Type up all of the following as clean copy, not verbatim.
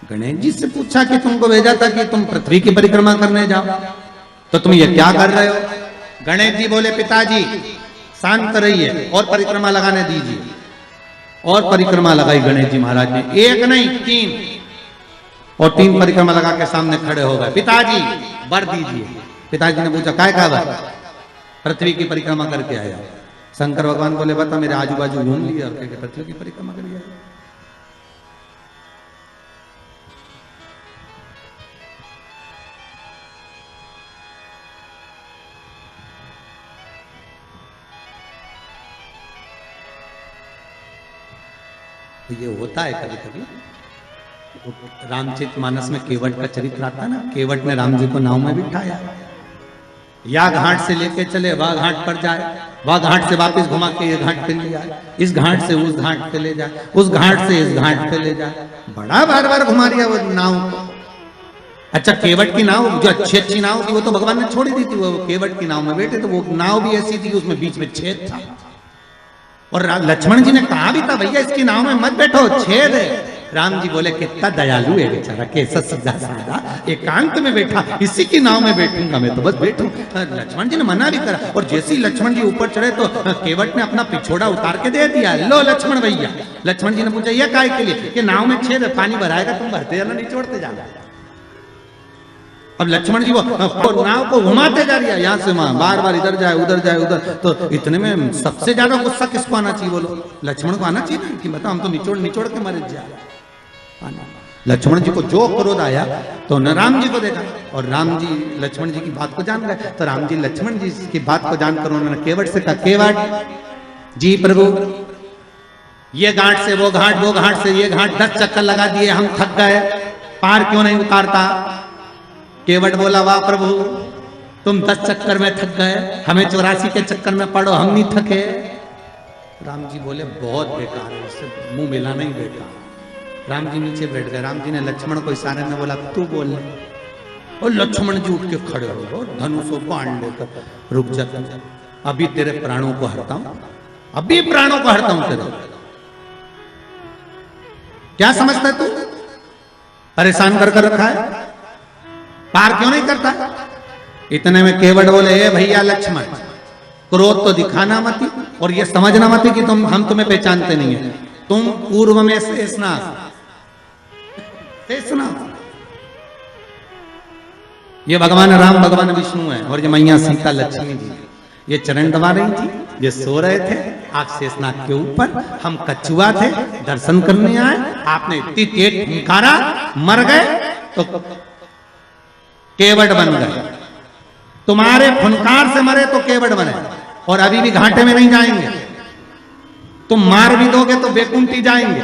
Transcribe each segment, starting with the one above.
गणेश जी से पूछा कि तुमको भेजा था कि तुम पृथ्वी की परिक्रमा करने जाओ, तो तुम ये क्या कर रहे हो? गणेश जी बोले पिताजी शांत रहिए और परिक्रमा लगाने दीजिए। और परिक्रमा लगाई गणेश जी महाराज ने, एक नहीं 3, और 3 परिक्रमा लगा के सामने खड़े हो गए। पिताजी वर दीजिए। पिताजी ने पूछा काय का? पृथ्वी की परिक्रमा करके आया। शंकर भगवान बोले बता मेरे आजू बाजू घूम लिया और पृथ्वी की परिक्रमा कर आया। ये होता है कभी कभी। रामचरितमानस में केवट का चरित्र आता है ना, केवट ने राम जी को नाव में बिठाया, या घाट से लेके चले वह घाट पर जाए, वह घाट से वापस घुमा के ये घाट पे ले जाए, इस घाट से उस घाट पे ले जाए, उस घाट से इस घाट पे ले जाए, बड़ा बार बार घुमा दिया वो नाव को। अच्छा केवट की नाव जो अच्छी नाव थी वो तो भगवान ने छोड़ी दी थी, वो केवट की नाव में बैठे तो वो नाव भी ऐसी थी उसमें बीच में छेद था। और लक्ष्मण जी ने कहा भी था भैया इसकी नाव में मत बैठो छेद है। राम जी बोले कितना दयालु है बेचारा, कैसा सीधा साधा एकांत में बैठा, इसी की नाव में बैठूंगा मैं तो बस बैठूं। लक्ष्मण जी ने मना भी करा और जैसे ही लक्ष्मण जी ऊपर चढ़े तो केवट ने अपना पिछोड़ा उतार के दे दिया, लो लक्ष्मण भैया। लक्ष्मण जी ने पूछा यह काय के लिए? कि नाव में छेद है, पानी भराएगा तुम भरते जाना निचोड़ते जाना। अब लक्ष्मण जी वो नाव को घुमाते जा रही है, यहाँ से वहां बार बार इधर जाए उधर। तो इतने में सबसे ज्यादा गुस्सा किसको आना चाहिए बोलो? लक्ष्मण को आना चाहिए कि बता हम तो निचोड़ के मर जाए। लक्ष्मण जी को जो क्रोध आया तो न राम जी को देखा और राम जी लक्ष्मण जी की बात को जान गए। तो राम जी लक्ष्मण जी की बात को जानकर उन्होंने केवट से कहा केवट जी प्रभु ये घाट से वो घाट से ये घाट 10 चक्कर लगा दिए, हम थक गए, पार क्यों नहीं उतारता? केवट बोला वाह प्रभु तुम 10 चक्कर में थक गए, हमें 84 के चक्कर में पड़ो, हम नहीं थके। राम जी बोले बहुत बेकार है, उससे मुंह मिलाना ही बेकार। राम जी नीचे बैठ गए। राम जी ने लक्ष्मण को इशारे में बोला तू बोल। और लक्ष्मण जी उठ के खड़े हो गए, धनुष को बांध लेकर रुक जा, अभी तेरे प्राणों को हरता हूं, अभी प्राणों को हरता हूं तेरे। क्या समझता है तू? परेशान कर रखा है, पार क्यों नहीं करता? इतने में केवट बोले ए भैया लक्ष्मण क्रोध तो दिखाना मत और ये समझना मत कि हम तुम्हें पहचानते नहीं है। तुम पूर्व में शेषनाग ये भगवान राम भगवान विष्णु है और ये मैया सीता लक्ष्मी जी ये चरण दबा रही थी, ये सो रहे थे आप शेषनाग के ऊपर, हम कछुआ थे दर्शन करने आए, आपने इतनी तेज फुंकारा मर गए तो केवट बन गए। तुम्हारे फुनकार से मरे तो केवट बने और अभी भी घाटे में नहीं जाएंगे। तुम मार भी दोगे तो बेकुंठी जाएंगे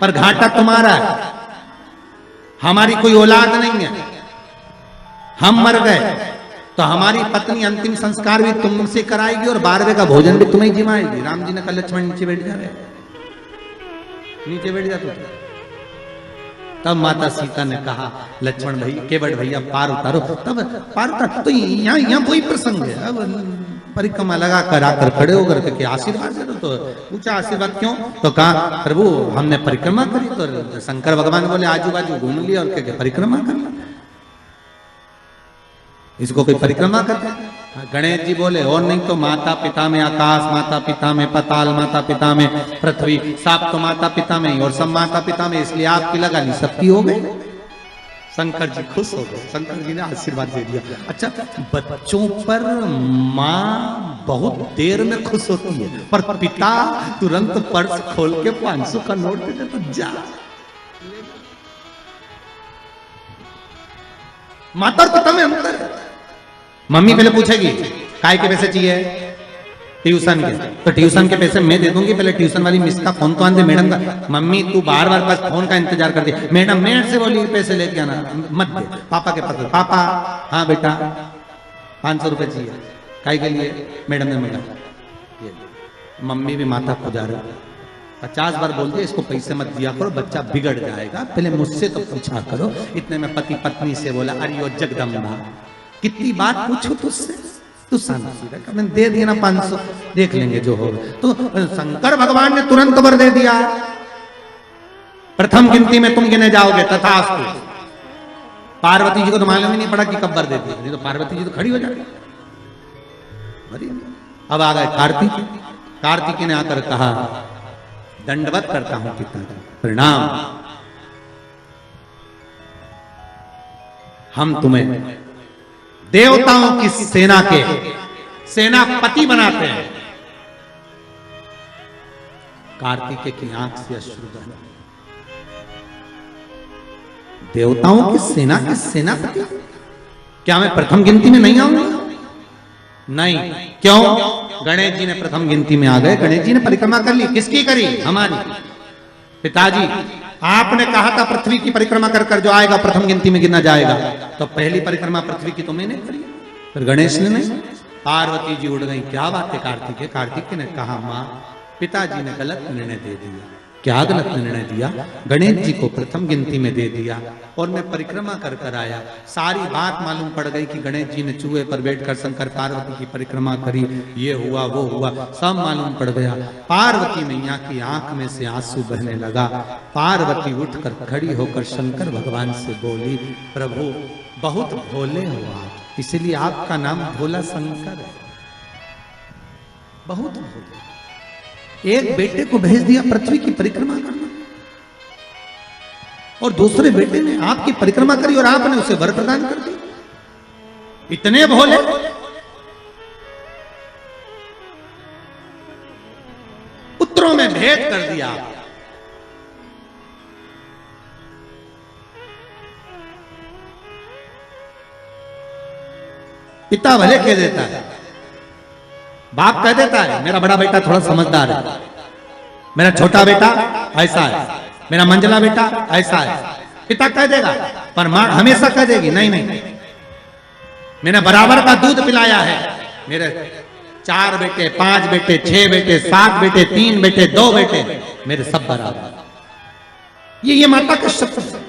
पर घाटा तुम्हारा है, हमारी कोई औलाद नहीं है। हम मर गए तो हमारी पत्नी अंतिम संस्कार भी तुमसे कराएगी और 12वें का भोजन भी तुम्हें जिमाएगी। राम जी ने कहा लक्ष्मण नीचे बैठ जा रहे, नीचे बैठ जा तू। तब माता सीता ने कहा लक्ष्मण भैया केवट भैया पार उतारो, तब पार उतार। तो यहाँ वही प्रसंग है। अब परिक्रमा लगा कर आकर खड़े होकर के आशीर्वाद दे दो। तो पूछा आशीर्वाद क्यों? तो कहा प्रभु हमने परिक्रमा करी। तो शंकर भगवान बोले आजू बाजू घूम लिया और क्या परिक्रमा कर लिया, इसको कोई परिक्रमा करते? गणेश जी बोले और नहीं तो माता पिता में आकाश, माता पिता में पताल, माता पिता में पृथ्वी, सब तो माता पिता में ही और सब माता पिता में, इसलिए आपकी लगा ली सबकी हो गई। शंकर जी खुश हो गए, शंकर जी ने आशीर्वाद दे दिया। अच्छा बच्चों पर माँ बहुत देर में खुश होती है पर पिता तुरंत पर्स खोल के 500 का नोट दे दे तो जा। माता और पिता में अंतर है। मम्मी पहले पूछेगी काय के पैसे चाहिए, ट्यूशन के, तो ट्यूशन के पैसे मैं दे दूंगी, पहले ट्यूशन वाली मिस का फोन तो आने दे मैडम का। मम्मी तू बार बार बस फोन का इंतजार कर दे, मैडम मेरे से बोली पैसे लेके आना मत दे, पापा के पास। पापा हाँ बेटा 500 रुपए चाहिए, काय के लिए? मैडम ने मिला। मम्मी भी माथा खुजा रही, 50 बार बोल दिया इसको पैसे मत दिया करो, बच्चा बिगड़ जाएगा, पहले मुझसे तो पूछा करो। इतने में पति पत्नी से बोला अरे ओ जगदम्बा कितनी बात पूछो तुझसे, तू शांति रख, मैंने दे दिया ना 500, देख लेंगे जो होगा। तो शंकर भगवान ने तुरंत वर दे दिया। प्रथम गिनती में तुम गिने जाओगे, तथास्तु। पार्वती जी को तो मालूम ही नहीं पड़ा कि कब वर देती है, नहीं तो पार्वती जी तो खड़ी हो जाती। अब आ गए कार्तिक। कार्तिक ने आकर कहा, दंडवत करता हूं पिताजी, प्रणाम। हम तुम्हें देवताओं की सेना के सेनापति बनाते हैं। कार्तिकेय की आंख से अश्रु बहे। देवताओं की सेना के सेनापति? क्या मैं प्रथम गिनती में नहीं आऊंगा? नहीं। क्यों? गणेश जी ने प्रथम गिनती में आ गए। गणेश जी ने परिक्रमा कर ली। किसकी करी? हमारी। पिताजी, आपने कहा था पृथ्वी की परिक्रमा कर कर जो आएगा प्रथम गिनती में गिना जाएगा, तो पहली परिक्रमा पृथ्वी की तो मैंने करी, फिर गणेश ने नहीं। पार्वती जी उड़ गई। क्या बात है कार्तिकेय? कार्तिकेय ने कहा, मां, पिताजी ने गलत निर्णय दे दिया। क्या गलत निर्णय दिया? गणेश जी को प्रथम गिनती में दे दिया और मैं परिक्रमा कर कर आया। सारी बात मालूम पड़ गई कि गणेश जी ने चूहे पर बैठकर शंकर पार्वती की परिक्रमा करी, ये हुआ वो हुआ, सब मालूम पड़ गया। पार्वती मैया की आंख में से आंसू बहने लगा। पार्वती उठकर खड़ी होकर शंकर भगवान से बोली, प्रभु बहुत भोले हो आप, इसलिए आपका नाम भोला शंकर है। बहुत भोले। एक बेटे को भेज दिया पृथ्वी की परिक्रमा करना, और दूसरे बेटे ने आपकी परिक्रमा करी और आपने उसे वर प्रदान कर दिया। इतने भोले। पुत्रों में भेद कर दिया। पिता भले कह देता है, बाप कह देता है मेरा बड़ा बेटा थोड़ा समझदार है, मेरा छोटा बेटा ऐसा है, मेरा मंझला बेटा ऐसा है, पिता कह देगा। पर मां हमेशा कह देगी, नहीं नहीं, मैंने बराबर का दूध पिलाया है, मेरे 4 बेटे, 5 बेटे, 6 बेटे, 7 बेटे, 3 बेटे, 2 बेटे, मेरे सब बराबर। ये माता का शब्द है।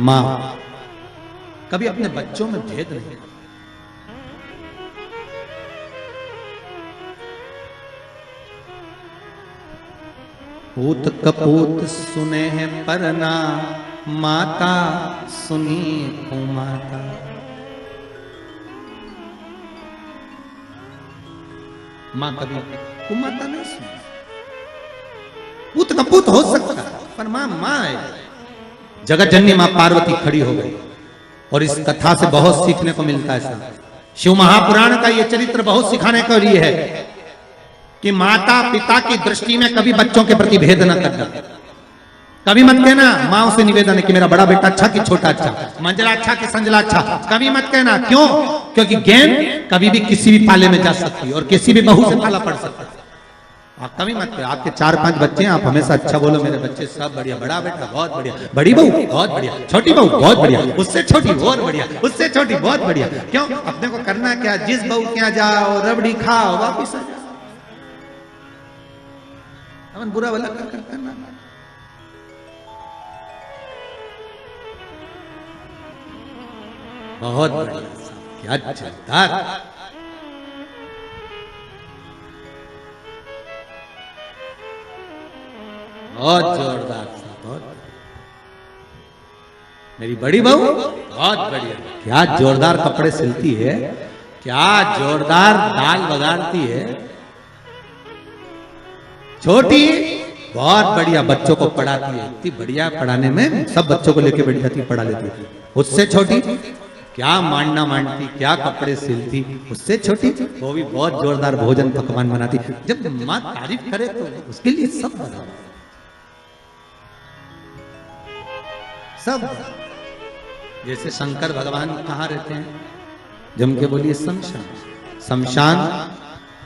मां कभी अपने बच्चों में भेद नहीं। पूत कपूत सुने हैं परना, माता सुनी कुमाता। मां कभी कुमाता नहीं सुनी। पूत कपूत हो सकता है, पर मां मां है। जगत जननी मां पार्वती खड़ी हो गई। और इस कथा से बहुत सीखने को मिलता है। शिव महापुराण का यह चरित्र बहुत सिखाने के लिए है कि माता पिता की दृष्टि में कभी बच्चों के प्रति भेद न करना। कभी मत कहना, माँ से निवेदन है कि मेरा बड़ा बेटा अच्छा कि छोटा अच्छा, मंजला अच्छा कि संजला अच्छा, कभी मत कहना। क्यों? क्योंकि गेंद कभी भी किसी भी पाले में जा सकती है और किसी भी बहू से पाला पड़ सकता है। आप कभी मत कहो। आपके 4-5 बच्चे हैं, आप हमेशा अच्छा बोलो, मेरे बच्चे सब बढ़िया, बड़ा बेटा बहुत बढ़िया, बड़ी बहू बहुत बढ़िया, छोटी बहू बहुत बढ़िया, उससे छोटी बहुत बढ़िया, उससे छोटी बहुत बढ़िया। क्यों? अपने को करना क्या? जिस बहू के यहाँ जाओ, रबड़ी खाओ, वापिस आ जाओ। अपन बुरा वाला करना। बहुत बढ़िया, क्या जोरदार। बहुत जोरदार, बहुत। मेरी बड़ी बहू बहुत बढ़िया, क्या जोरदार कपड़े सिलती है, क्या जोरदार दाल बगाड़ती है। छोटी बहुत बढ़िया, बच्चों को पढ़ाती है, इतनी बढ़िया पढ़ाने में, सब बच्चों को लेके बैठ जाती, पढ़ा लेती है। उससे छोटी क्या मांडना मांडती, क्या कपड़े सिलती। उससे छोटी वो भी बहुत जोरदार भोजन पकवान बनाती। जब माँ तारीफ करे तो उसके लिए सब बराबर, सब। जैसे शंकर भगवान कहाँ रहते हैं? जम के बोलिए शमशान। शमशान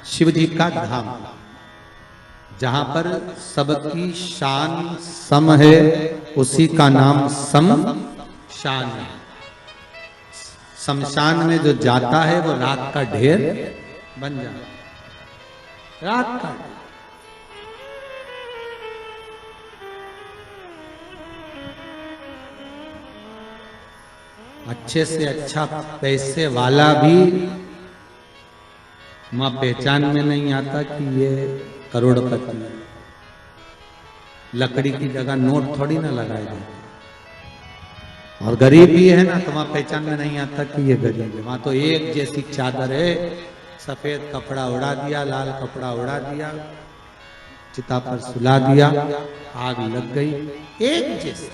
शिव जी का धाम, जहां पर सबकी शान सम है, उसी का नाम शमशान है। शमशान में जो जाता है वो राख का ढेर बन जाता है। राख का अच्छे से अच्छा पैसे वाला भी मां पहचान में नहीं आता कि ये करोड़पति। लकड़ी की जगह नोट थोड़ी ना लगाए जाते। और गरीब भी है ना तो वहां पहचान में नहीं आता कि ये गरीब है। वहां तो एक जैसी चादर है, सफेद कपड़ा उड़ा दिया, लाल कपड़ा उड़ा दिया, चिता पर सुला दिया, आग लग गई, एक जैसे।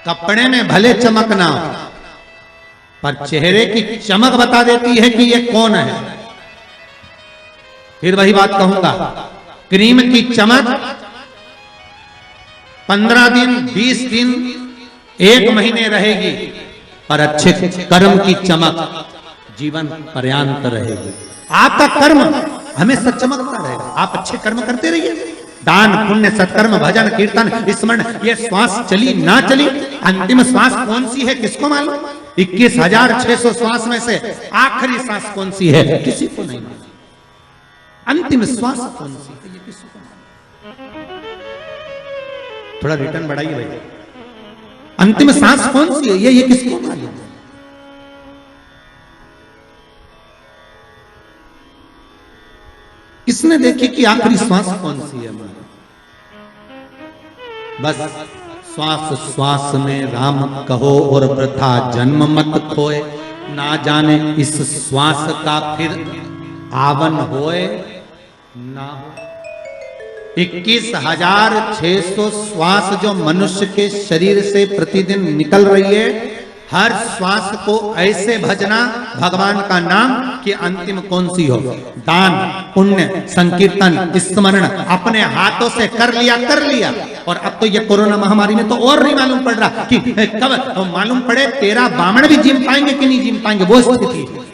कपड़े में भले चमक ना हो, पर चेहरे की चमक बता देती है कि ये कौन है। फिर वही बात कहूंगा, क्रीम की चमक 15 दिन, 20 दिन, 1 महीने रहेगी, पर अच्छे कर्म की चमक जीवन पर्यंत रहेगी। आपका कर्म हमेशा चमकता रहेगा। आप अच्छे कर्म करते रहिए, दान पुण्य सत्कर्म भजन कीर्तन स्मरण, ये श्वास चली ना चली, अंतिम श्वास कौन सी है किसको मालूम? 21,600 श्वास में से आखिरी श्वास कौन सी है किसी को नहीं मालूम। अंतिम श्वास कौन सी है ये किसी को मालूम। थोड़ा रिटर्न बढ़ाइए भाई। अंतिम सांस कौन सी है ये किसको मालूम? किसने देखी कि आखिरी श्वास कौन सी है? बस श्वास श्वास में राम कहो और वृथा जन्म मत खोए, ना जाने इस श्वास का फिर आवन होए ना हो। 21,600 श्वास जो मनुष्य के शरीर से प्रतिदिन निकल रही है, हर श्वास को ऐसे भजना भगवान का नाम कि अंतिम कौन सी हो। दान पुण्य संकीर्तन स्मरण अपने हाथों से कर लिया। और अब तो ये कोरोना महामारी में तो और नहीं मालूम पड़ रहा कि कब मालूम पड़े 13 बामण भी जिम पाएंगे कि नहीं जिम पाएंगे, वो स्थिति है।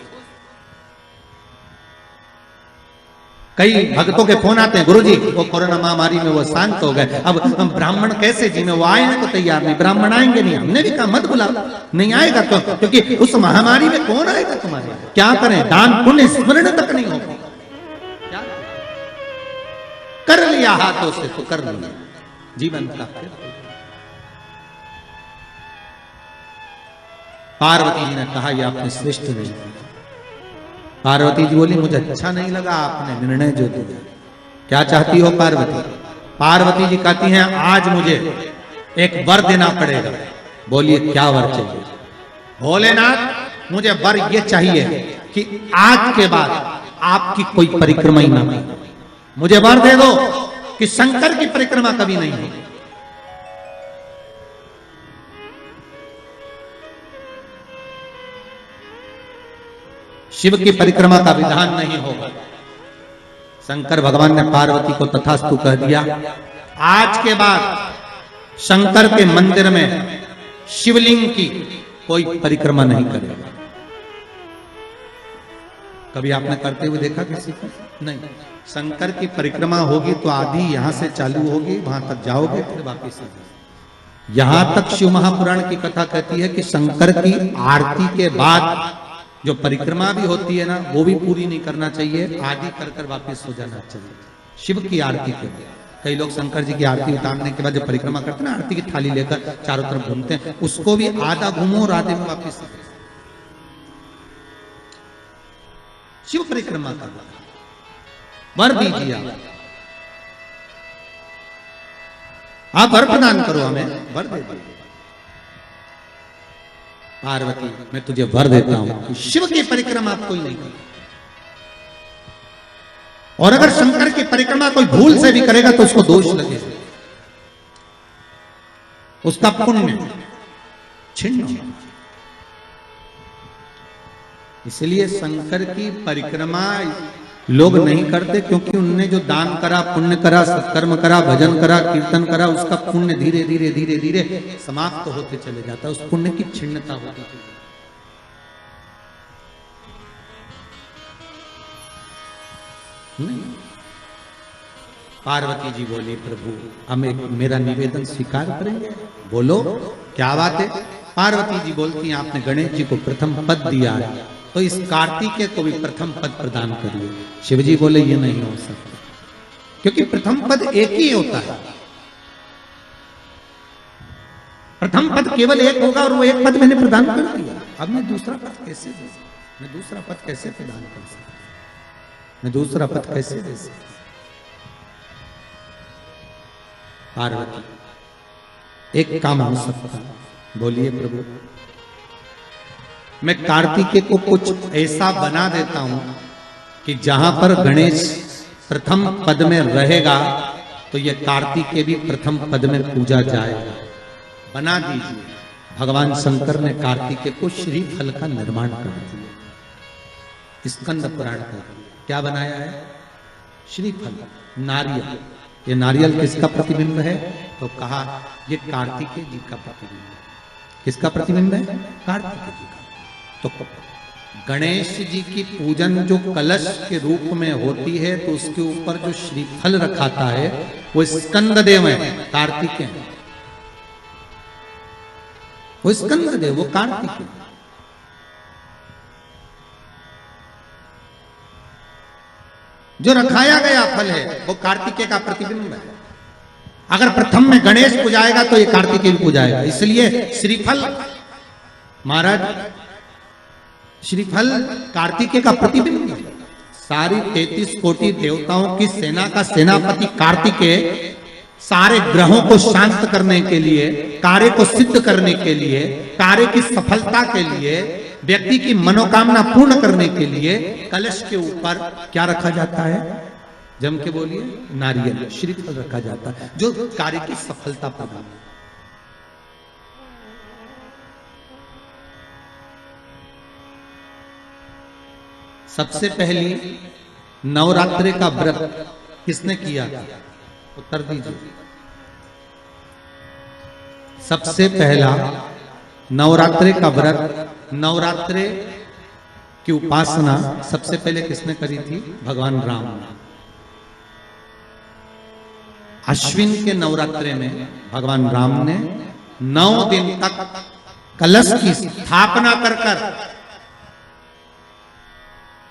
कई भक्तों के फोन आते हैं, गुरुजी वो कोरोना महामारी में वो शांत हो गए, अब हम ब्राह्मण कैसे जी में? वो आए को तैयार नहीं, ब्राह्मण आएंगे नहीं। हमने भी कहा मत बुला, नहीं आएगा तो, क्योंकि उस महामारी में कौन आएगा तुम्हारे? क्या करें? दान पुण्य स्मरण तक नहीं हो, कर लिया हाथों से तो कर लिया जीवन का। पार्वती जी ने कहा ये आपने श्रेष्ठ नहीं किया। पार्वती जी बोली मुझे अच्छा नहीं लगा आपने निर्णय जो दिया। क्या चाहती हो पार्वती? पार्वती जी कहती हैं आज मुझे एक वर देना पड़ेगा। बोलिए क्या वर चाहिए? भोलेनाथ मुझे वर ये चाहिए कि आज के बाद आपकी कोई परिक्रमा ही ना हो। मुझे वर दे दो कि शंकर की परिक्रमा कभी नहीं हो। शिव की परिक्रमा का विधान नहीं होगा। शंकर भगवान ने पार्वती को तथास्तु कह दिया। आज के बाद शंकर के मंदिर में शिवलिंग की कोई परिक्रमा नहीं करेगा। कभी आपने करते हुए देखा किसी को? नहीं। शंकर की परिक्रमा होगी तो आधी यहां से चालू होगी, वहां तक जाओगे फिर वापिस। यहां तक शिव महापुराण की कथा कहती है कि शंकर की आरती के बाद जो परिक्रमा भी होती है ना, वो भी पूरी नहीं करना चाहिए, आदि कर कर वापस हो जाना चाहिए। शिव की आरती के बाद कई लोग शंकर जी की आरती उतारने के बाद जो परिक्रमा करते हैं ना, आरती की थाली लेकर चारों तरफ घूमते हैं, उसको भी आधा घूमो और आधे में वापिस। शिव परिक्रमा का वर दीजिए आप वर प्रदान करो, हमें वर दे दीजिए। पार्वती मैं तुझे वर देता हूं कि शिव की परिक्रमा कोई नहीं करे, और अगर शंकर की परिक्रमा कोई भूल से भी करेगा तो उसको दोष लगेगा, उसका पुण्य छिन्न होगा। इसलिए शंकर की परिक्रमा लोग नहीं करते, क्योंकि उनने जो दान करा, पुण्य करा, सत्कर्म करा, भजन करा, कीर्तन करा, उसका पुण्य धीरे धीरे धीरे धीरे समाप्त होते चले जाता है, उस पुण्य की छिन्नता होती है। पार्वती जी बोली प्रभु हमें मेरा निवेदन स्वीकार करेंगे? बोलो क्या बात है? पार्वती जी बोलती हैं आपने गणेश जी को प्रथम पद दिया है, तो इस कार्तिकेय को भी प्रथम पद प्रदान करिए। शिवजी बोले ये नहीं हो सकता, क्योंकि प्रथम पद एक ही होता है। प्रथम पद केवल एक होगा और वो एक पद मैंने प्रदान कर दिया, अब मैं दूसरा पद कैसे दूं? मैं दूसरा पद कैसे प्रदान कर सकता? मैं दूसरा पद कैसे दे सकता? पार्वती, एक काम हो सकता, बोलिए प्रभु। मैं कार्तिकेय को कुछ ऐसा बना देता हूं कि जहां पर गणेश प्रथम पद में रहेगा तो ये कार्तिकेय भी प्रथम पद में पूजा जाएगा। बना दीजिए। भगवान शंकर ने कार्तिकेय को श्रीफल का निर्माण कर दिया। स्कंद पुराण का क्या बनाया है? श्रीफल, नारियल। ये नारियल किसका प्रतिबिंब है? तो कहा ये कार्तिकेय जी का प्रतिबिंब है। किसका प्रतिबिंब है? कार्तिकेय जी का। तो गणेश जी की पूजन जो कलश के रूप में होती है तो उसके ऊपर जो श्रीफल रखाता है वो स्कंद देव है, कार्तिकेय है। वो स्कंद देव, वो कार्तिकेय। जो रखाया गया फल है वो कार्तिकेय का प्रतिबिंब है। अगर प्रथम में गणेश पूजाएगा तो ये कार्तिकेय भी पूजाएगा। इसलिए श्रीफल, महाराज, श्रीफल कार्तिकेय का प्रतिबिंब है। सारी 33 कोटि देवताओं की सेना का सेनापति कार्तिकेय सारे ग्रहों को शांत करने के लिए, कार्य को सिद्ध करने के लिए, कार्य की सफलता के लिए, व्यक्ति की मनोकामना पूर्ण करने के लिए कलश के ऊपर क्या रखा जाता है? जम के बोलिए, नारियल, श्रीफल रखा जाता है जो कार्य की सफलता प्रदान। सबसे पहली नवरात्रि का व्रत किसने किया था? उत्तर दीजिए। सबसे पहला नवरात्रि का व्रत, नवरात्रि की उपासना सबसे पहले किसने करी थी? भगवान राम ने। अश्विन के नवरात्रि में भगवान राम ने 9 दिन तक कलश की स्थापना कर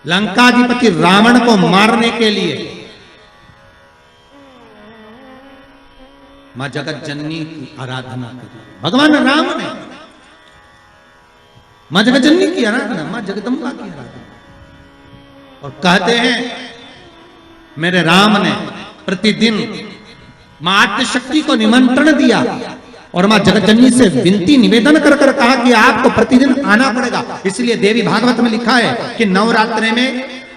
लंकाधिपति रावण को मारने के लिए मां जगत जननी की आराधना करी। भगवान राम ने मां जगत जननी की आराधना, मां जगदम्बा की आराधना। और कहते हैं मेरे राम ने प्रतिदिन मां आद्यशक्ति को निमंत्रण दिया और मां जगतजननी से विनती निवेदन कर कर कहा कि आपको प्रतिदिन आना पड़ेगा। इसलिए देवी भागवत में लिखा है कि नवरात्रि में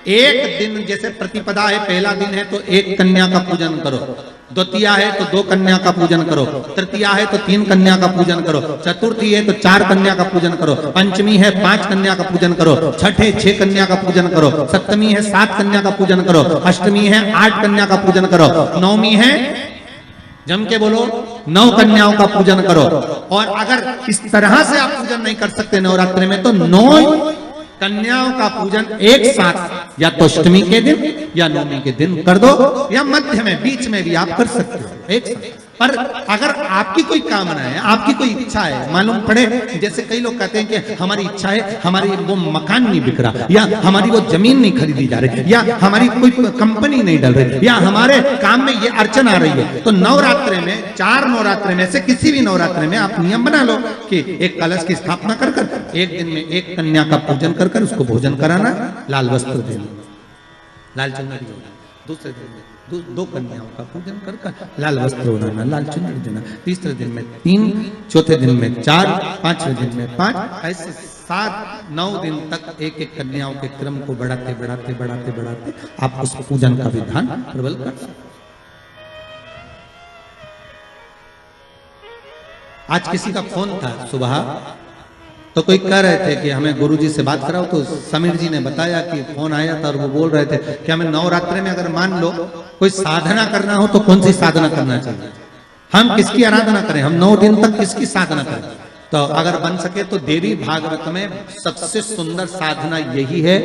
एक दिन, जैसे प्रतिपदा है, पहला दिन है तो 1 कन्या का पूजन करो, द्वितीया है तो 2 कन्या का पूजन करो, तृतीया है तो 3 कन्या का पूजन करो, चतुर्थी है तो 4 कन्या का पूजन करो, पंचमी है 5 कन्या का पूजन करो, छठ है 6 कन्या का पूजन करो, सप्तमी है 7 कन्या का पूजन करो, अष्टमी है 8 कन्या का पूजन करो, नवमी है, जम के बोलो, 9 कन्याओं का पूजन करो। और अगर इस तरह से आप पूजन नहीं कर सकते नवरात्रि में तो 9 कन्याओं का पूजन एक साथ या तो अष्टमी के दिन या नवमी के दिन कर दो, या मध्य में, बीच में भी आप कर सकते हो एक साथ। पर अगर आपकी कोई कामना है, आपकी कोई इच्छा है, मालूम पड़े, जैसे कई लोग कहते हैं कि हमारी इच्छा है, हमारी वो मकान नहीं बिक रहा, या हमारी वो जमीन नहीं खरीदी जा रही, या हमारी कोई कंपनी नहीं डल रही, या हमारे काम में ये अड़चन आ रही है, तो नवरात्रि में, 4 नवरात्रि में से किसी भी नवरात्रि में आप नियम बना लो कि एक कलश की स्थापना कर कर एक दिन में 1 कन्या का पूजन कर कर उसको भोजन कराना, लाल वस्त्र देना, लाल चुनरी देना, दूसरे दिन में 2 कन्याओं का पूजन कर कर लाल वस्त्र ओढ़ाना, लाल चुनरी देना, तीसरे दिन में 3, चौथे दिन में 4, 5वें दिन में 5, ऐसे 7-9 दिन तक एक एक कन्याओं के क्रम को बढ़ाते बढ़ाते बढ़ाते बढ़ाते आप उस पूजन का विधान प्रबल कर सकते। आज किसी का फोन था सुबह, तो कोई कह रहे थे कि हमें गुरुजी से बात कराओ, तो समीर जी ने बताया कि फोन आया था और वो बोल रहे थे कि हमें नवरात्रि में अगर मान लो कोई साधना करना हो तो कौन सी साधना करना चाहिए, हम किसकी आराधना करें, हम 9 दिन तक किसकी साधना करें। तो अगर बन सके तो देवी भागवत में सबसे सुंदर साधना यही है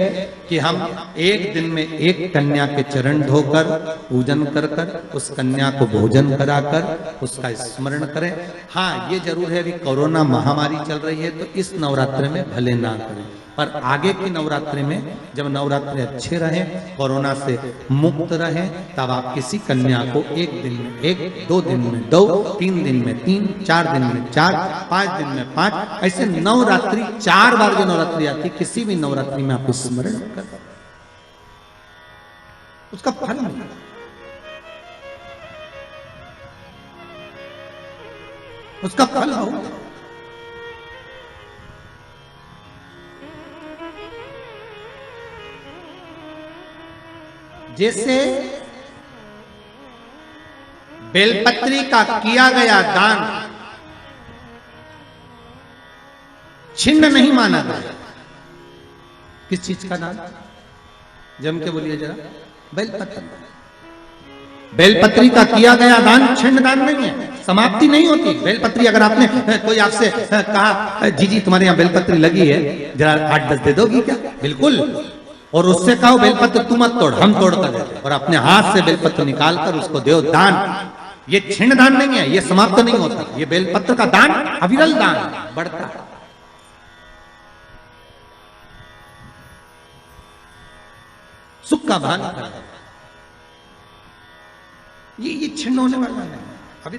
कि हम एक दिन में 1 कन्या के चरण धोकर पूजन कर कर उस कन्या को भोजन कराकर उसका स्मरण करें। हाँ, ये जरूर है, अभी कोरोना महामारी चल रही है तो इस नवरात्रि में भले ना करें, पर आगे की नवरात्रि में जब नवरात्रि अच्छे रहें, कोरोना से मुक्त रहें, तब आप किसी कन्या को 1 दिन में 1, 2 दिन में 2, 3 दिन में 3, 4 दिन में 4, 5 दिन में 5, ऐसे नवरात्रि 4 बार जो नवरात्रि आती, किसी भी नवरात्रि में आप स्मरण कर उसका फल मिला। उसका फल हो। जैसे बेलपत्री का किया गया दान छिन्न नहीं माना गया। किस चीज का दान? जम के बोलिए जरा। बेलपत्री। बेलपत्री का किया गया दान छिन्न दान नहीं है, समाप्ति नहीं होती। बेलपत्री अगर आपने कोई आपसे कहा जी जी तुम्हारे यहाँ बेलपत्री लगी है, जरा 8-10 दे दोगी क्या? बिल्कुल। और उससे कहो बेलपत्र तू मत तोड़, हम तोड़ कर देते, और अपने हाथ से बेलपत्र निकाल कर उसको दो दान। ये छिन्न दान नहीं है, ये समाप्त नहीं होता। ये बेलपत्र का दान अविरल दान बढ़ता है। सुख का भान कर, ये छिन्न होने वाला नहीं अभी।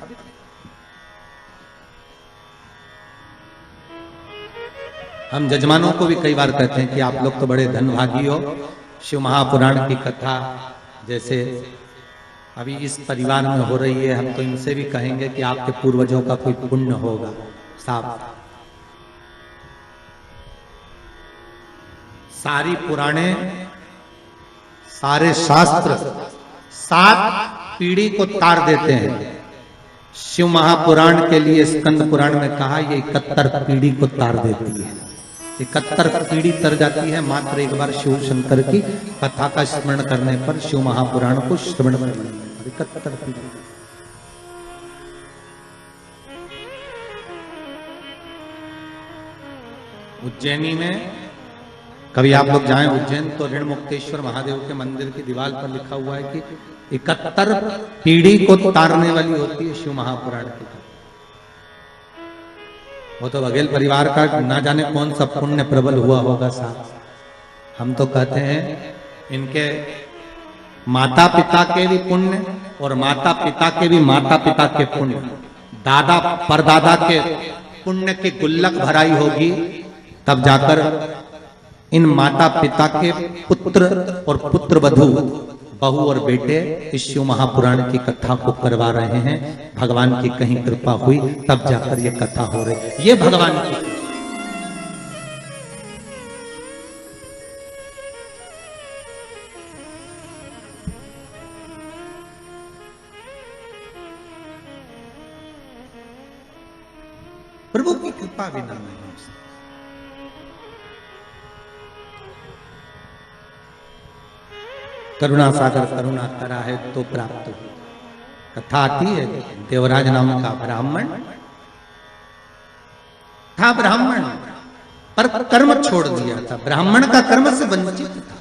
हम जजमानों को भी कई बार कहते हैं कि आप लोग तो बड़े धनभागी हो। शिव महापुराण की कथा जैसे अभी इस परिवार में हो रही है, हम तो इनसे भी कहेंगे कि आपके पूर्वजों का कोई पुण्य होगा। साफ सारी पुराणे, सारे शास्त्र 7 पीढ़ी को तार देते हैं। शिव महापुराण के लिए स्कंद पुराण में कहा ये 71 पीढ़ी को तार देती है। 71 पीढ़ी तर जाती है मात्र एक बार शिव शंकर की कथा का स्मरण करने पर, शिव महापुराण को श्रवण करने पर 71 पीढ़ी। उज्जैनी में कभी आप लोग जाएं उज्जैन तो ऋण मुक्तेश्वर महादेव के मंदिर की दीवार पर लिखा हुआ है कि 71 पीढ़ी को तारने वाली होती है शिव महापुराण की। वो तो बघेल परिवार का ना जाने कौन सा पुण्य प्रबल हुआ होगा साहब। हम तो कहते हैं इनके माता पिता के भी पुण्य और माता पिता के भी माता पिता के पुण्य, दादा परदादा के पुण्य की गुल्लक भराई होगी, तब जाकर इन माता पिता के पुत्र और पुत्र वधू, बहू और बेटे इस शिव महापुराण की कथा को करवा रहे हैं। भगवान की कहीं कृपा हुई तब जाकर ये कथा हो रही। ये भगवान की प्रभु की कृपा बिना नहीं हो सकती। करुणा सागर करुणा करा है तो प्राप्त हो। कथा आती है देवराज नाम का ब्राह्मण था। ब्राह्मण पर कर्म छोड़ दिया था, ब्राह्मण का कर्म से वंचित था।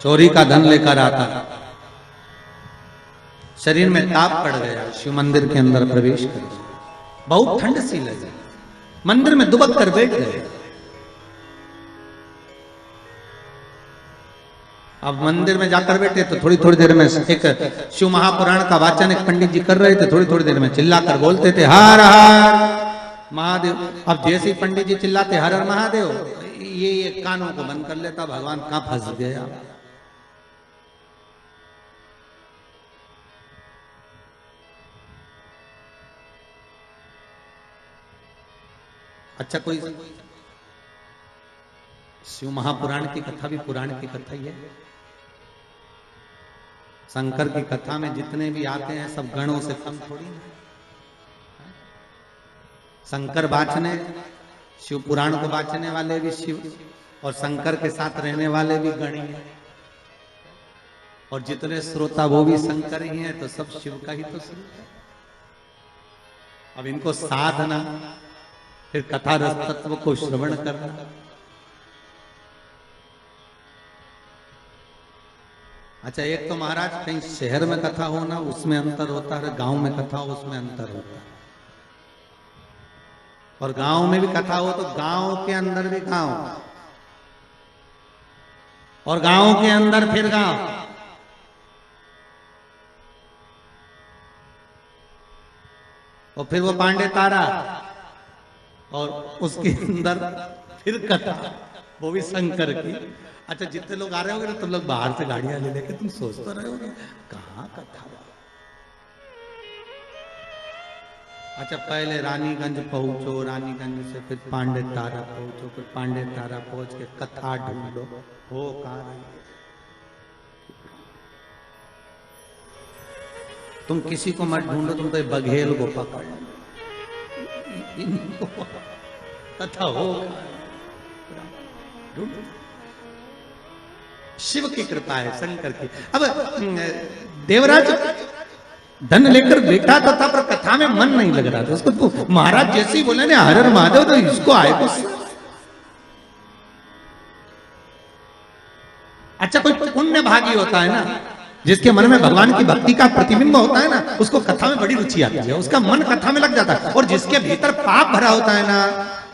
चोरी का धन लेकर आता, शरीर में ताप पड़ गया, शिव मंदिर के अंदर प्रवेश कर गया। बहुत ठंड सी लगी, मंदिर में दुबक कर बैठ गए। अब मंदिर में जाकर बैठे तो थोड़ी थोड़ी देर में एक शिव महापुराण का वाचन एक पंडित जी कर रहे थे। थोड़ी थोड़ी देर में चिल्लाकर बोलते थे हर हर महादेव। अब जैसे ही पंडित जी चिल्लाते हर हर महादेव, ये कानों को बंद कर लेता, भगवान कहां फंस गया। अच्छा, कोई शिव महापुराण की कथा भी पुराण की कथा ही है। शंकर की कथा में जितने भी आते हैं सब गणों से कम थोड़ी है। शंकर वाचने, शिव पुराण को वाचने वाले भी शिव और शंकर के साथ रहने वाले भी गण ही हैं, और जितने श्रोता वो भी शंकर ही हैं, तो सब शिव का ही तो स्वरूप है। अब इनको साधना, फिर कथा रस तत्व को श्रवण करना, अच्छा एक तो महाराज कहीं शहर में कथा होना उसमें अंतर होता है, गांव में कथा हो उसमें अंतर होता है। और गांव में भी कथा हो तो गांव के अंदर भी गांव, और गांव के अंदर फिर गांव, और फिर वो पांडे तारा, और उसके अंदर फिर कथा, वो भी शंकर की। अच्छा जितने लोग आ रहे होंगे ना तुम लोग बाहर से गाड़ियां ले लेके तुम सोच तो रहे होगे कहाँ कथा। अच्छा पहले रानीगंज पहुंचो, रानीगंज से फिर पांडे तारा पहुंचो, फिर पांडे तारा पहुंच के कथा ढूंढो हो कहाँ रही। तुम किसी को मत ढूंढो, तुम तो बघेल को पकड़ इनको कथा हो ढूंढो। शिव की कृपा है, शंकर की। अब देवराज धन लेकर बैठा तो था पर कथा में मन नहीं लग रहा था उसको। तो महाराज जैसे ही बोले ना हर हर महादेव तो इसको आए गुस्सा। अच्छा कोई पुण्य भागी होता है ना, जिसके मन में भगवान की भक्ति का प्रतिबिंब होता है ना, उसको कथा में बड़ी रुचि आती है, उसका मन कथा में लग जाता है। और जिसके भीतर पाप भरा होता है ना,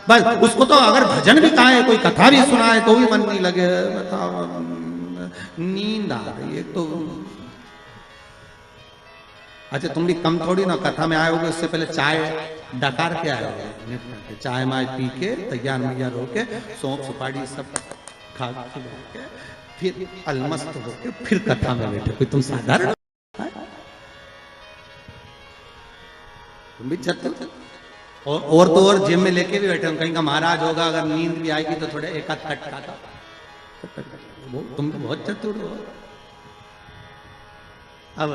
बस उसको तो अगर भजन भी कहा है, कोई कथा भी सुना है तो भी मन नहीं लगे। बताओ नींद आ रही है तो। अच्छा तुम भी कम थोड़ी ना कथा में आए होगे, उससे पहले चाय डकार के आए होगे, चाय माय पी के तैयार मैयार होके सौंफ सुपारी सब खा के फिर अलमस्त होके फिर कथा में बैठे। कोई तुम साधारण तुम भी चतुर। और तो और जेब में लेके भी बैठे, कहीं का महाराज होगा, अगर नींद भी आएगी तो थोड़े एक आध कट खाता। तुम तो बहुत चतुर हो। अब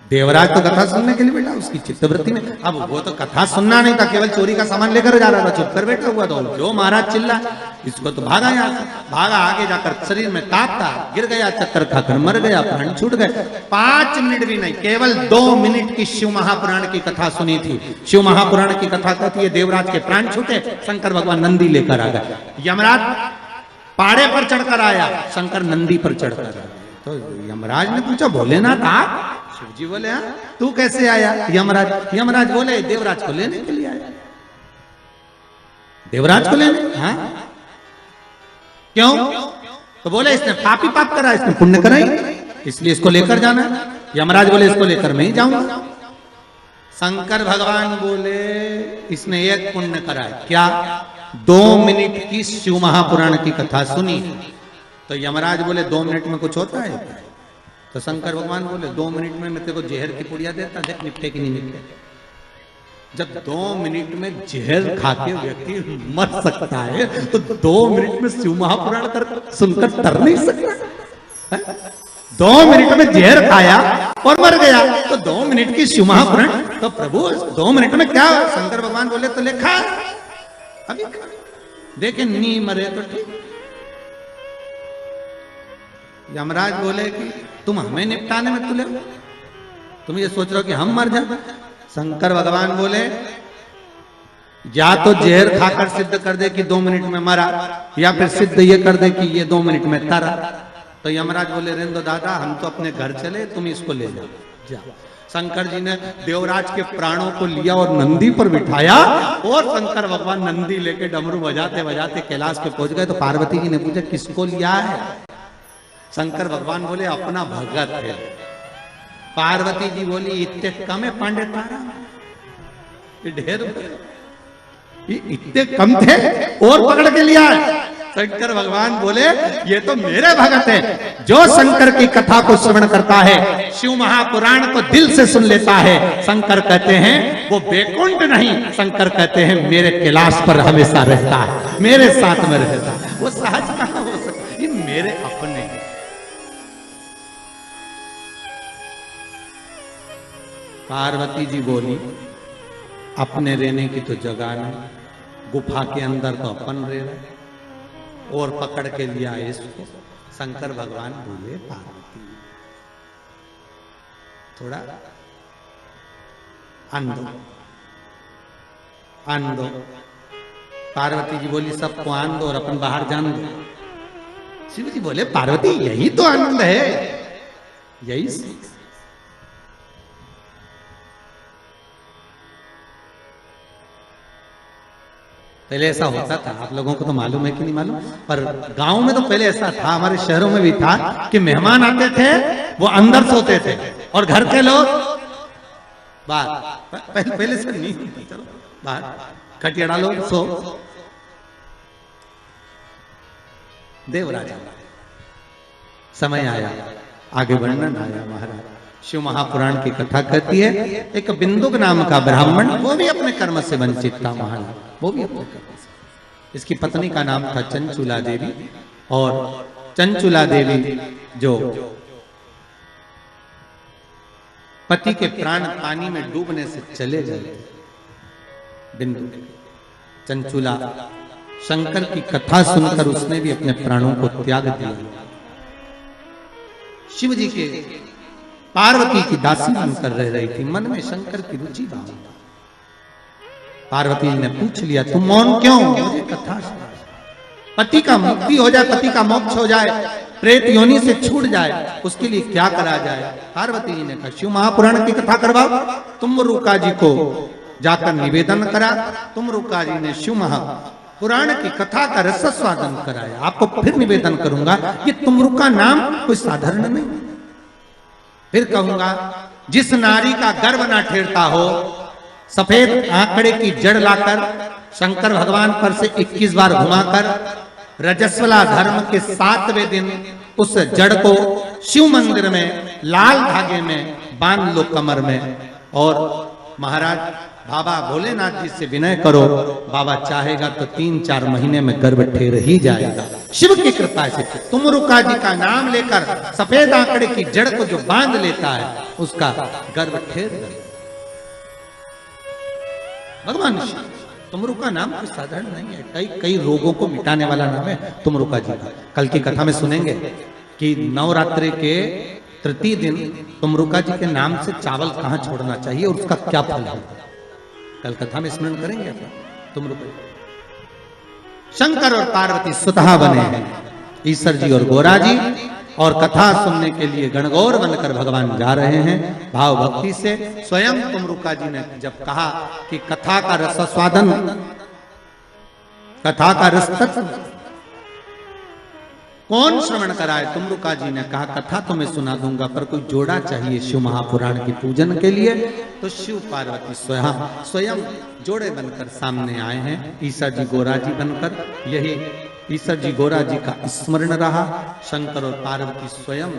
देवराज तो कथा सुनने के लिए बैठा, उसकी चित्तवृत्ति में। अब वो तो कथा सुनना नहीं था, केवल चोरी का सामान लेकर जा रहा था, चुप कर बैठा हुआ था। जो महाराज चिल्ला इसको तो भागा, यहाँ भागा, आगे जाकर शरीर में कांपता, गिर गया, चक्कर खाकर मर गया, प्राण छूट गए। 5 मिनट भी नहीं, केवल 2 मिनट की शिव महापुराण की कथा सुनी थी। शिव महापुराण की कथा कहती है देवराज के प्राण छूटे, शंकर भगवान नंदी लेकर आ गए। यमराज पाड़े पर चढ़कर आया, शंकर नंदी पर चढ़कर आया। तो यमराज ने पूछा भोलेनाथ आप? शिव जी बोले हाँ, तू कैसे आया? यमराज बोले देवराज को लेने के लिए आया। देवराज को लेने? हाँ। क्यों? तो बोले इसने पापी पाप करा, इसने पुण्य कराई, इसलिए इसको लेकर जाना। यमराज बोले इसको लेकर मैं ही जाऊंगा। शंकर भगवान बोले इसने एक पुण्य कराया। क्या? 2 मिनट की शिव महापुराण की कथा सुनी। तो यमराज बोले 2 मिनट में कुछ होता है? तो शंकर भगवान बोले 2 मिनट में मैं तेरे को जहर की पुड़िया देता, देख निपटे कि नहीं निपटे। जब 2 मिनट में जहर खा के व्यक्ति मर सकता है तो 2 मिनट में शिव महापुराण कर सुनकर तर नहीं सकता। 2 मिनट में जहर खाया और मर गया तो 2 मिनट की शिव महापुराण। तो प्रभु 2 मिनट में क्या? शंकर भगवान बोले तो लेखा अभी देखे नहीं मरे तो ठीक। यमराज बोले कि तुम हमें निपटाने में तुले, तुम ये सोच रहे हो कि हम मर जाए। शंकर भगवान बोले या तो जहर खाकर सिद्ध कर दे कि 2 मिनट में मरा, या फिर सिद्ध ये कर दे कि ये 2 मिनट में तरा। तो यमराज बोले रहने दो दादा, हम तो अपने घर चले, तुम इसको ले जाओ। शंकर जी ने देवराज के प्राणों को लिया और नंदी पर बिठाया, और शंकर भगवान नंदी लेके डमरू बजाते बजाते कैलाश पे पहुंच गए। तो पार्वती जी ने पूछा किसको लिया है? शंकर भगवान बोले अपना भगत है। पार्वती जी बोली इतने कम है पांडे तारा, ढेर इतने कम थे और पकड़ के लिया है। शंकर भगवान बोले ये तो मेरे भगत है। जो शंकर की कथा को श्रवण करता है, शिव महापुराण को दिल से सुन लेता है, शंकर कहते हैं वो बैकुंठ नहीं, शंकर कहते हैं मेरे कैलाश पर हमेशा रहता है, मेरे साथ में रहता है। वो सहज कहां हो सकता? ये मेरे अपने। पार्वती जी बोली अपने रहने की तो जगह नहीं, गुफा के अंदर तो अपन रह रहे, और पकड़ के लिया इसको। शंकर भगवान बोले पार्वती थोड़ा अंधो अंधो। पार्वती जी बोली सबको आनंद और अपन बाहर जान दो। शिव जी बोले पार्वती यही तो आनंद है, यही पहले ऐसा होता था। आप लोगों को तो मालूम है कि नहीं मालूम, पर गांव में तो पहले ऐसा था, हमारे शहरों में भी था कि मेहमान आते थे वो अंदर सोते थे और घर के लोग बाहर। पहले से नहीं, चलो बाहर खटिया डालो सो। देवराजा। समय आया, आगे वर्णन आया महाराज। शिव महापुराण की कथा कहती है, एक बिंदुक नाम का ब्राह्मण, वो भी अपने कर्म से वंचित था महाराज, वो भी अपने कर्म से। इसकी पत्नी का नाम था चंचुला देवी, और चंचुला देवी जो पति के प्राण पानी में डूबने से चले गए, बिंदु चंचुला शंकर की कथा सुनकर उसने भी अपने प्राणों को त्याग दिया। शिव जी के पार्वती की दासी बनकर रह रही थी, मन में शंकर की रुचि थी। पार्वती ने पूछ लिया, तुम मौन क्यों? मुझे कथा सुना। पति का मुक्ति हो जाए, पति का मोक्ष हो जाए, प्रेत योनि से छूट जाए, उसके लिए क्या करा जाए? पार्वती जी ने कहा, शिव महापुराण की कथा करवाओ। तुमरुका जी को जाकर निवेदन करा। तुमरुका जी ने शिव महापुराण की कथा का रसास्वादन कराया। आपको फिर निवेदन करूंगा, ये तुमरुका नाम कोई साधारण नहीं। फिर कहूंगा, जिस नारी का गर्भ ना ठेरता हो, सफेद आंकड़े की जड़ लाकर शंकर भगवान पर से 21 बार घुमाकर रजस्वला धर्म के 7वें दिन उस जड़ को शिव मंदिर में लाल धागे में बांध लो कमर में, और महाराज बाबा भोलेनाथ जी से विनय करो, बाबा चाहेगा तो 3-4 महीने में गर्भ ठेर ही जाएगा। शिव की कृपा से तुमरुका जी का नाम लेकर सफेद आंकड़े की जड़ को जो बांध लेता है, उसका गर्भ ठेर जाएगा। भगवान शिव, तुमरुका नाम कोई साधारण नहीं है, कई रोगों को मिटाने वाला नाम है तुमरुका जी का। कल की कथा में सुनेंगे कि नवरात्रि के तृतीय दिन तुमरुका जी के नाम से चावल कहाँ छोड़ना चाहिए और उसका क्या फल है, कल कथा में स्मरण करेंगे। तुमरुका शंकर और पार्वती स्वतः बने हैं, ईश्वर जी और गोरा जी, और कथा सुनने के लिए गणगौर बनकर भगवान जा रहे हैं भाव भक्ति से। स्वयं तुमरुका जी ने जब कहा कि कथा का रसास्वादन, कथा का रस कौन श्रवण कराए, तुमरुका जी ने कहा कथा तो मैं सुना दूंगा, पर कोई जोड़ा चाहिए शिव महापुराण की पूजन के लिए। तो शिव पार्वती स्वयं जोड़े बनकर सामने आए हैं, ईसा जी गोरा जी बनकर। यही ईसा जी गोरा जी का स्मरण रहा। शंकर और पार्वती स्वयं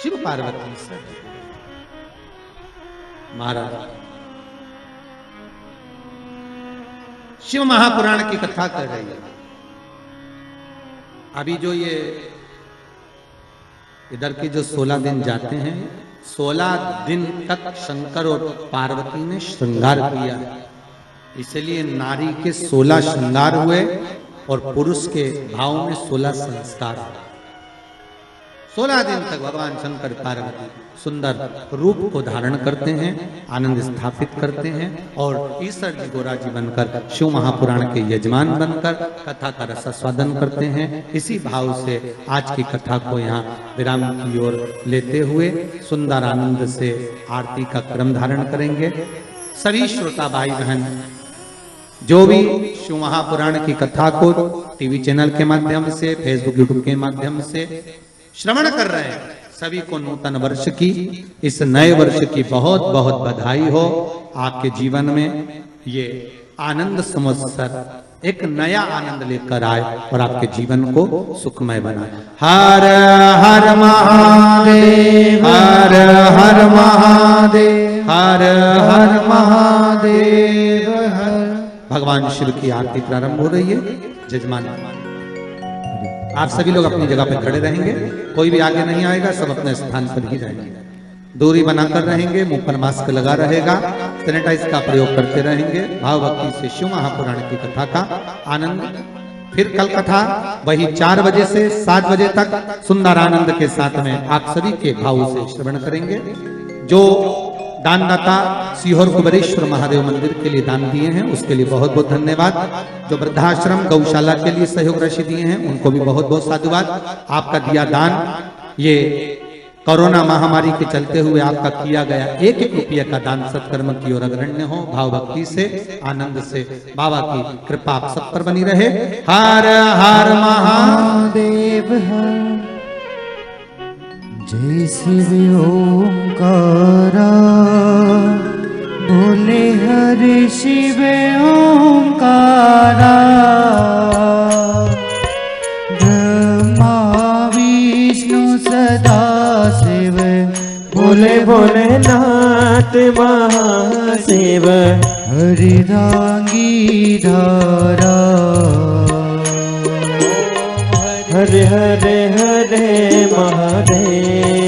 शिव पार्वती महाराज शिव महापुराण की कथा कर रही है। अभी जो ये इधर के जो 16 दिन जाते हैं, 16 दिन तक शंकर और पार्वती ने श्रृंगार किया, इसलिए नारी के 16 श्रृंगार हुए और पुरुष के भाव में 16 संस्कार हुए। 16 दिन तक भगवान शंकर पार्वती सुंदर रूप को धारण करते हैं, आनंद स्थापित करते हैं, और ईश्वर जी गोरा जी बनकर शिव महापुराण के यजमान बनकर कथा का रसास्वादन करते हैं। इसी भाव से आज की कथा को यहाँ विराम की ओर लेते हुए सुंदर आनंद से आरती का क्रम धारण करेंगे। सभी श्रोता भाई बहन जो भी शिव महापुराण की कथा को टीवी चैनल के माध्यम से, फेसबुक यूट्यूब के माध्यम से श्रवण कर रहे हैं, सभी को नूतन वर्ष की, इस नए वर्ष की बहुत बहुत बधाई हो। आपके जीवन में ये आनंद संवत्सर एक नया आनंद लेकर आए और आपके जीवन को सुखमय बनाए। हर हर महादेव, हर हर महादेव, हर हर महादेव। भगवान शिव की आरती प्रारंभ हो रही है। जजमान आप सभी लोग अपनी जगह पर खड़े रहेंगे, कोई भी आगे नहीं आएगा, सब अपने स्थान पर ही रहेंगे, दूरी बनाकर रहेंगे, मुंह पर मास्क लगा रहेगा, सैनिटाइज का प्रयोग करते रहेंगे। भाव भक्ति से शिव महापुराण की कथा का आनंद। फिर कल कथा वही 4 बजे से 7 बजे तक सुंदर आनंद के साथ में आप सभी के भाव से श्रवण करेंगे। जो दानदाता सीहोर कुबेरेश्वर महादेव मंदिर के लिए दान दिए हैं, उसके लिए बहुत बहुत धन्यवाद। जो वृद्धाश्रम गौशाला के लिए सहयोग राशि दिए हैं, उनको भी बहुत बहुत साधुवाद। आपका दिया दान ये कोरोना महामारी के चलते हुए आपका किया गया 1-1 रुपये का दान सत्कर्म की ओर अग्रण्य हो। भाव भक्ति से आनंद से बाबा की कृपा आप सब पर बनी रहे। हर हर महादेव। जय शिव ओंकारा, बोले हरि शिव ओंकारा। सदा शिव भोले भोलेनाथ महाशिव हरिदांगी धारा हरे हरे हरे महादेव